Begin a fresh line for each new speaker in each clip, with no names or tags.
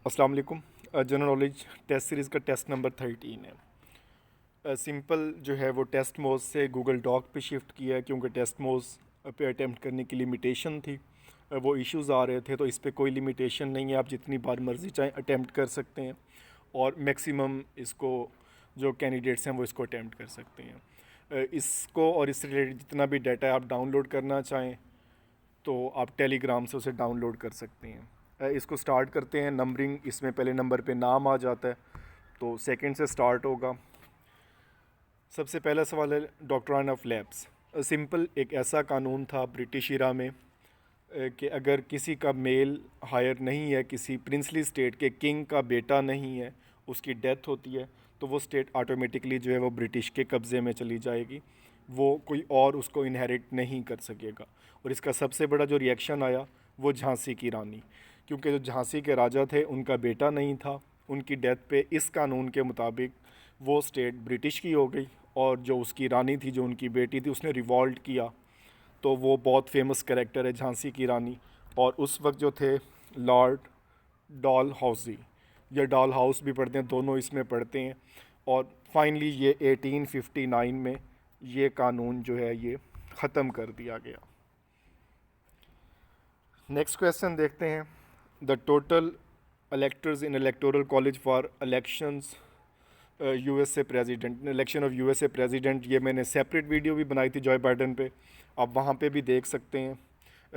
अस्सलाम वालेकुम। General knowledge test series का टेस्ट नंबर 13 है। सिंपल जो है वो टेस्ट मोड से गूगल डॉक पे शिफ्ट किया है क्योंकि टेस्ट मोड पे अटैम्प्ट करने की लिमिटेशन थी। वो इश्यूज़ आ रहे थे तो इस पे कोई लिमिटेशन नहीं है, आप जितनी बार मर्ज़ी चाहें अटैम्प्ट कर सकते हैं और मैक्सिमम इसको जो कैंडिडेट्स हैं वो इसको अटैम्प्ट कर सकते हैं। इसको और इससे रिलेटेड जितना भी डाटा आप डाउनलोड करना चाहें तो आप टेलीग्राम से उसे डाउनलोड कर सकते हैं। इसको स्टार्ट करते हैं। नंबरिंग इसमें पहले नंबर पे नाम आ जाता है तो सेकंड से स्टार्ट होगा। सबसे पहला सवाल है डॉक्ट्राइन ऑफ लैब्स। सिंपल एक ऐसा कानून था ब्रिटिश इरा में कि अगर किसी का मेल हायर नहीं है, किसी प्रिंसली स्टेट के किंग का बेटा नहीं है, उसकी डेथ होती है तो वो स्टेट ऑटोमेटिकली जो है वो ब्रिटिश के कब्ज़े में चली जाएगी, वो कोई और उसको इनहेरिट नहीं कर सकेगा। और इसका सबसे बड़ा जो रिएक्शन आया वो झांसी की रानी, क्योंकि जो झांसी के राजा थे उनका बेटा नहीं था, उनकी डेथ पे इस कानून के मुताबिक वो स्टेट ब्रिटिश की हो गई और जो उसकी रानी थी, जो उनकी बेटी थी, उसने रिवॉल्ट किया। तो वो बहुत फेमस कैरेक्टर है झांसी की रानी। और उस वक्त जो थे लॉर्ड डॉल हाउसी या डॉल हाउस भी पढ़ते हैं, दोनों इसमें पढ़ते हैं। और फाइनली ये 1859 में ये कानून जो है ये ख़त्म कर दिया गया। नेक्स्ट क्वेश्चन देखते हैं। The total electors in electoral college for elections USA president, election of USA president, ये मैंने सेपरेट वीडियो भी बनाई थी जॉय बाइडन पे, आप वहाँ पे भी देख सकते हैं।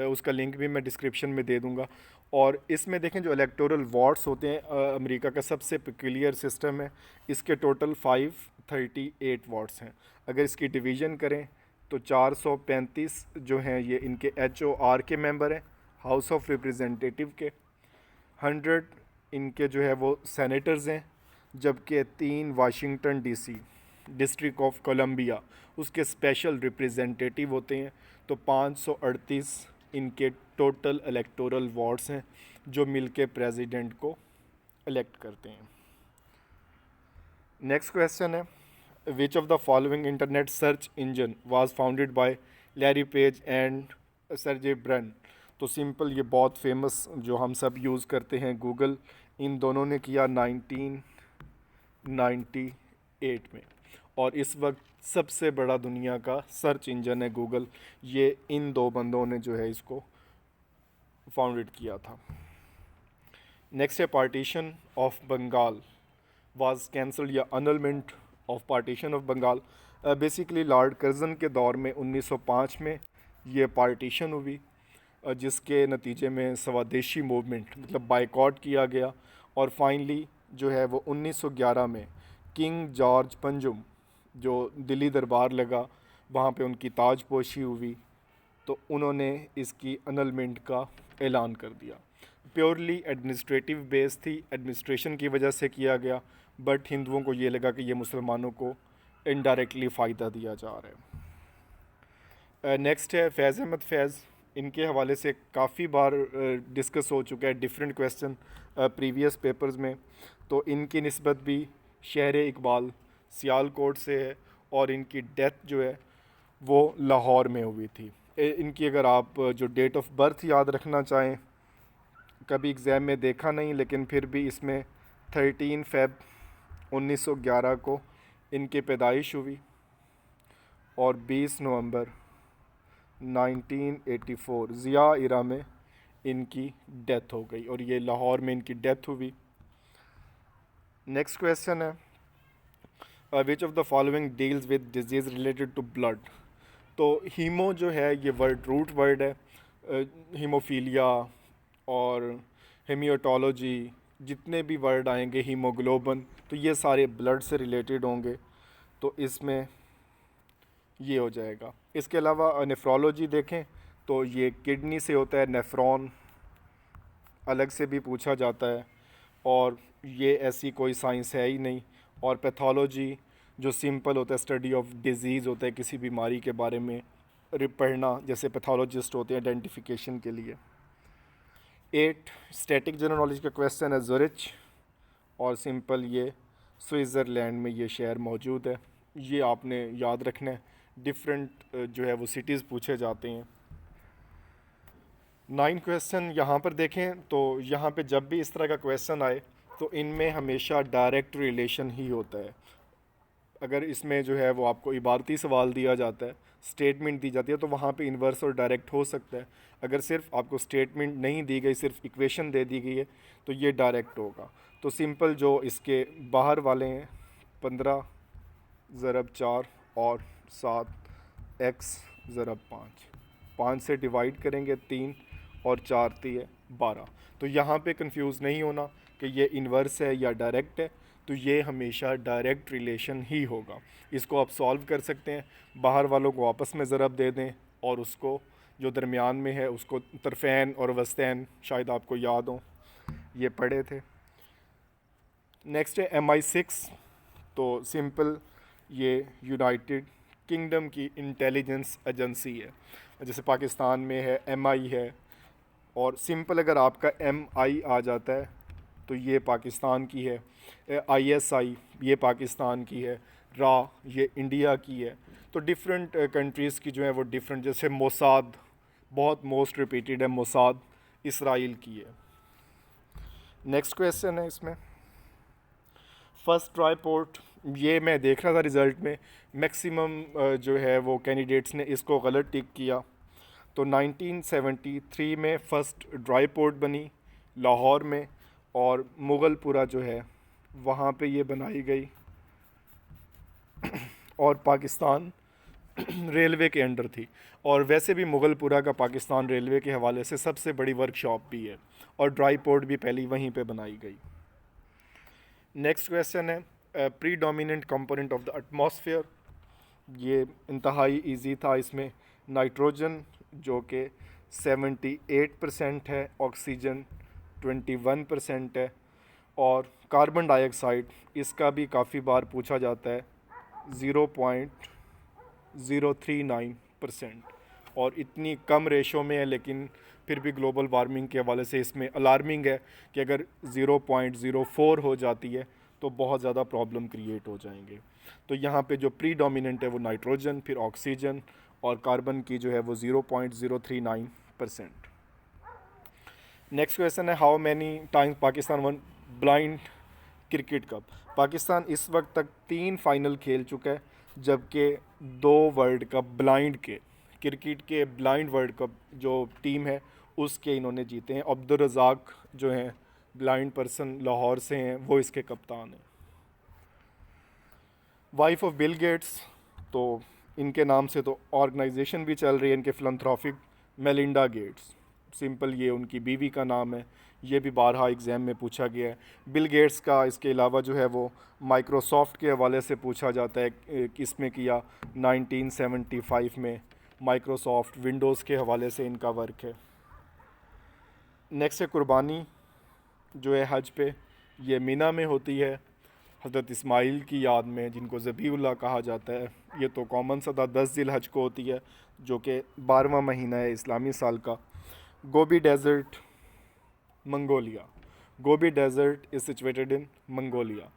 उसका लिंक भी मैं डिस्क्रिप्शन में दे दूँगा। और इसमें देखें जो इलेक्टोरल वॉट्स होते हैं, अमेरिका का सबसे पिक्यूलियर सिस्टम है। इसके टोटल 538 वॉट्स हैं। अगर इसकी डिवीज़न करें तो 435 जो हैं ये इनके HOR के मेंबर हैं, हाउस ऑफ रिप्रेजेंटेटिव के। 100 इनके जो है वो सेनेटर्स हैं, जबकि 3 Washington DC District of Columbia उसके स्पेशल रिप्रेजेंटेटिव होते हैं। तो 538 इनके टोटल इलेक्टोरल वार्ड्स हैं जो मिलके प्रेसिडेंट को इलेक्ट करते हैं। नेक्स्ट क्वेश्चन है which of the following internet search engine was founded by Larry Page and Sergey Brin. तो सिंपल ये बहुत फेमस जो हम सब यूज़ करते हैं गूगल, इन दोनों ने किया 1998 में। और इस वक्त सबसे बड़ा दुनिया का सर्च इंजन है गूगल। ये इन दो बंदों ने जो है इसको फाउंडेड किया था। नेक्स्ट है partition of Bengal was cancelled या annulment of partition of Bengal. Basically Lord Curzon के दौर में 1905 में ये पार्टीशन हुई, जिसके नतीजे में स्वदेशी मूवमेंट मतलब बाइकॉट किया गया। और फाइनली जो है वो 1911 में किंग जॉर्ज पंजुम जो दिल्ली दरबार लगा वहाँ पे उनकी ताजपोशी हुई, तो उन्होंने इसकी अनलमेंट का ऐलान कर दिया। प्योरली एडमिनिस्ट्रेटिव बेस थी, एडमिनिस्ट्रेशन की वजह से किया गया, बट हिंदुओं को ये लगा कि ये मुसलमानों को इनडायरेक्टली फ़ायदा दिया जा रहा है। नेक्स्ट है फैज़ अहमद फैज़। इनके हवाले से काफ़ी बार डिस्कस हो चुका है डिफरेंट क्वेश्चन प्रीवियस पेपर्स में। तो इनकी निस्बत भी शहर इकबाल सियालकोट से है और इनकी डेथ जो है वो लाहौर में हुई थी। इनकी अगर आप जो डेट ऑफ बर्थ याद रखना चाहें, कभी एग्ज़ाम में देखा नहीं लेकिन फिर भी इसमें 13 फ़ेब 1911 को इनकी पैदाइश हुई और 20 नवंबर 1984 ज़िया इरा में इनकी डेथ हो गई और ये लाहौर में इनकी डेथ हुई। नेक्स्ट क्वेश्चन है which of the following deals with disease related to blood. तो हीमो जो है ये वर्ड रूट वर्ड है। हीमोफीलिया और हेमियोटोलॉजी, जितने भी वर्ड आएंगे, हीमोग्लोबन, तो ये सारे ब्लड से रिलेटेड होंगे, तो इसमें ये हो जाएगा। इसके अलावा नेफ्रोलॉजी देखें तो ये किडनी से होता है, नेफ्रॉन अलग से भी पूछा जाता है और ये ऐसी कोई साइंस है ही नहीं। और पैथोलॉजी जो सिंपल होता है, स्टडी ऑफ डिजीज़ होता है, किसी बीमारी के बारे में पढ़ना, जैसे पैथोलॉजिस्ट होते हैं आइडेंटिफिकेशन के लिए। 8 स्टैटिक जनरल नॉलेज का क्वेश्चन है ज़ुरिच, और सिंपल ये स्विट्ज़रलैंड में ये शहर मौजूद है, ये आपने याद रखना है। डिफरेंट जो है वो सिटीज़ पूछे जाते हैं। 9 क्वेश्चन यहाँ पर देखें तो यहाँ पे जब भी इस तरह का क्वेश्चन आए तो इनमें हमेशा डायरेक्ट रिलेशन ही होता है। अगर इसमें जो है वो आपको इबारती सवाल दिया जाता है, स्टेटमेंट दी जाती है, तो वहाँ पे इन्वर्स और डायरेक्ट हो सकता है। अगर सिर्फ आपको स्टेटमेंट नहीं दी गई, सिर्फ इक्वेशन दे दी गई है, तो ये डायरेक्ट होगा। तो सिंपल जो इसके बाहर वाले हैं 15 ज़रब 4 और 7 एक्स ज़रब 5, 5 से डिवाइड करेंगे 3 और 4 दिए 12। तो यहाँ पे कंफ्यूज नहीं होना कि ये इन्वर्स है या डायरेक्ट है, तो ये हमेशा डायरेक्ट रिलेशन ही होगा। इसको आप सॉल्व कर सकते हैं, बाहर वालों को आपस में ज़रब दे दें और उसको जो दरमियान में है उसको तरफ़ैन और वस्तैन, शायद आपको याद हो, ये पढ़े थे। नेक्स्ट है MI6। तो सिंपल ये यूनाइटेड किंगडम की इंटेलिजेंस एजेंसी है। जैसे पाकिस्तान में है MI है, और सिंपल अगर आपका MI आ जाता है तो ये पाकिस्तान की है, ISI ये पाकिस्तान की है, रा ये इंडिया की है। तो डिफरेंट कंट्रीज़ की जो है वो डिफरेंट, जैसे मोसाद बहुत मोस्ट रिपीटेड है, मोसाद इसराइल की है। नेक्स्ट क्वेश्चन है इसमें फर्स्ट ट्राईपोर्ट। ये मैं देख रहा था रिज़ल्ट में, मैक्सिमम जो है वो कैंडिडेट्स ने इसको गलत टिक किया। तो 1973 में फ़र्स्ट ड्राई पोर्ट बनी लाहौर में, और मुग़लपुरा जो है वहाँ पे ये बनाई गई, और पाकिस्तान रेलवे के अंडर थी। और वैसे भी मुग़लपुरा का पाकिस्तान रेलवे के हवाले से सबसे बड़ी वर्कशॉप भी है, और ड्राई पोर्ट भी पहली वहीं पे बनाई गई। नेक्स्ट क्वेश्चन है predominant component of the atmosphere. ये इंतहाई इजी था। इसमें नाइट्रोजन जो कि 78% है, ऑक्सीजन 21% है, और कार्बन डाइऑक्साइड इसका भी काफ़ी बार पूछा जाता है 0.039%, और इतनी कम रेशो में है, लेकिन फिर भी ग्लोबल वार्मिंग के हवाले से इसमें अलार्मिंग है कि अगर 0.04 हो जाती है तो बहुत ज़्यादा प्रॉब्लम क्रिएट हो जाएंगे। तो यहाँ पे जो प्रीडोमिनेंट है वो नाइट्रोजन, फिर ऑक्सीजन, और कार्बन की जो है वो 0.039%। नेक्स्ट क्वेश्चन है how many times Pakistan one blind cricket cup. Pakistan इस वक्त तक 3 फाइनल खेल चुका है, जबकि 2 वर्ल्ड कप ब्लाइंड के, क्रिकेट के ब्लाइंड वर्ल्ड कप जो टीम है उसके इन्होंने जीते हैं। अब्दुल रज़ाक जो हैं ब्लाइंड पर्सन लाहौर से हैं, वो इसके कप्तान हैं। वाइफ ऑफ बिल गेट्स, तो इनके नाम से तो ऑर्गेनाइजेशन भी चल रही है इनके फिलंथ्रॉफिक, मेलिंडा गेट्स, सिंपल ये उनकी बीवी का नाम है। ये भी बारहा एग्ज़ाम में पूछा गया है। बिल गेट्स का इसके अलावा जो है वो माइक्रोसॉफ्ट के हवाले से पूछा जाता है, किसमें किया, 1975 में माइक्रोसॉफ्ट विंडोज़ के हवाले से इनका वर्क है। नेक्स्ट है कुर्बानी जो है हज पे, ये मीना में होती है हज़रत इस्माइल की याद में, जिनको ज़बीउल्लाह कहा जाता है। ये तो कॉमन सदा 10 ज़िलहज को होती है, जो कि 12वां महीना है इस्लामी साल का। Gobi desert Mongolia, Gobi desert is situated in Mongolia.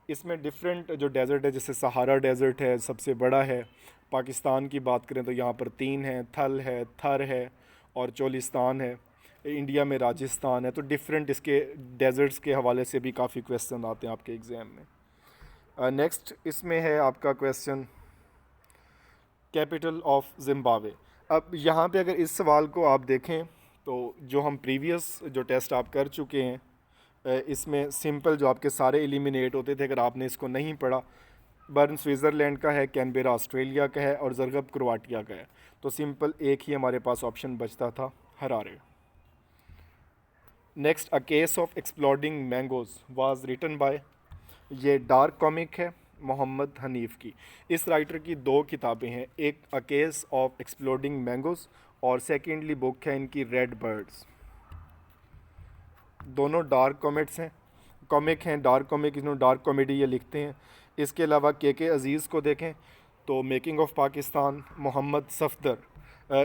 इसमें डिफरेंट जो डेज़र्ट है, जैसे सहारा डेज़र्ट है सबसे बड़ा है। पाकिस्तान की बात करें तो यहाँ पर 3 हैं, थल है, थर है, और चोलिस्तान है। इंडिया में राजस्थान है। तो डिफरेंट इसके डेज़र्ट्स के हवाले से भी काफ़ी क्वेश्चन आते हैं आपके एग्ज़ाम में। नेक्स्ट इसमें है आपका क्वेश्चन कैपिटल ऑफ ज़िम्बाब्वे। अब यहाँ पे अगर इस सवाल को आप देखें तो जो हम प्रीवियस जो टेस्ट आप कर चुके हैं, इसमें सिंपल जो आपके सारे एलिमिनेट होते थे, अगर आपने इसको नहीं पढ़ा। बर्न स्विट्ज़रलैंड का है, कैनबेरा ऑस्ट्रेलिया का है, और ज़रगब क्रोआटिया का है। तो सिंपल एक ही हमारे पास ऑप्शन बचता था, Harare. Next a case of exploding mangoes was written by, ये डार्क कॉमिक है मोहम्मद हनीफ़ की। इस राइटर की 2 किताबें हैं, एक अ केस ऑफ एक्सप्लोडिंग मैंगोज़, और सेकेंडली बुक है इनकी रेड बर्ड्स। दोनों डार्क कॉमिक हैं, डार्क कॉमिक, इन्होंने डार्क कॉमेडी ये लिखते हैं। इसके अलावा के अज़ीज़ को देखें तो मेकिंग ऑफ पाकिस्तान, मोहम्मद सफदर,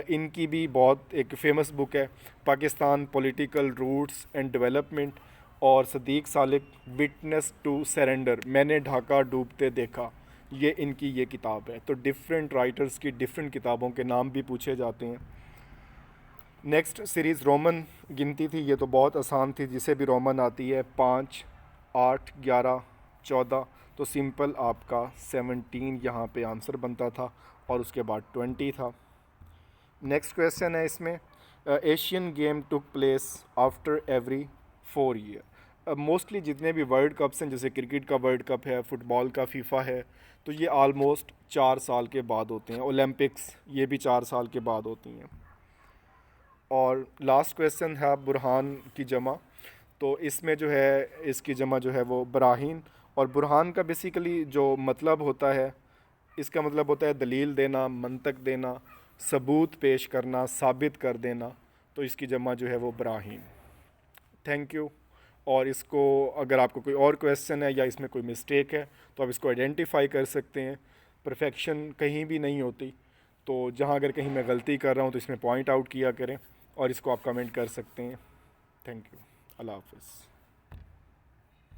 इनकी भी बहुत एक फ़ेमस बुक है Pakistan political roots and development, और Siddiq Salik witness to surrender, मैंने ढाका डूबते देखा, ये इनकी ये किताब है। तो डिफरेंट राइटर्स की डिफरेंट किताबों के नाम भी पूछे जाते हैं। नेक्स्ट सीरीज़ रोमन गिनती थी, ये तो बहुत आसान थी, जिसे भी रोमन आती है 5, 8, 11, 14, तो सिंपल आपका 17 यहाँ पे आंसर बनता था और उसके बाद 20 था। नेक्स्ट क्वेश्चन है इसमें, Asian game took place after every 4 year. Mostly जितने भी वर्ल्ड कप्स हैं, जैसे क्रिकेट का वर्ल्ड कप है, फुटबॉल का फीफा है, तो ये आलमोस्ट 4 साल के बाद होते हैं। ओलंपिक्स ये भी 4 साल के बाद होती हैं। और लास्ट क्वेश्चन है बुरहान की जमा, तो इसमें जो है इसकी जमा जो है वो बराहीन, और बुरहान का बेसिकली जो मतलब होता है, इसका मतलब होता है दलील देना, मंतक देना, सबूत पेश करना, साबित कर देना, तो इसकी जमा जो है वो बराहीन। Thank you. और इसको अगर आपको कोई और क्वेश्चन है या इसमें कोई मिस्टेक है तो आप इसको आइडेंटिफाई कर सकते हैं। परफेक्शन कहीं भी नहीं होती, तो जहाँ अगर कहीं मैं गलती कर रहा हूँ तो इसमें पॉइंट आउट किया करें और इसको आप कमेंट कर सकते हैं। Thank you. अल्लाह हाफ़िज़।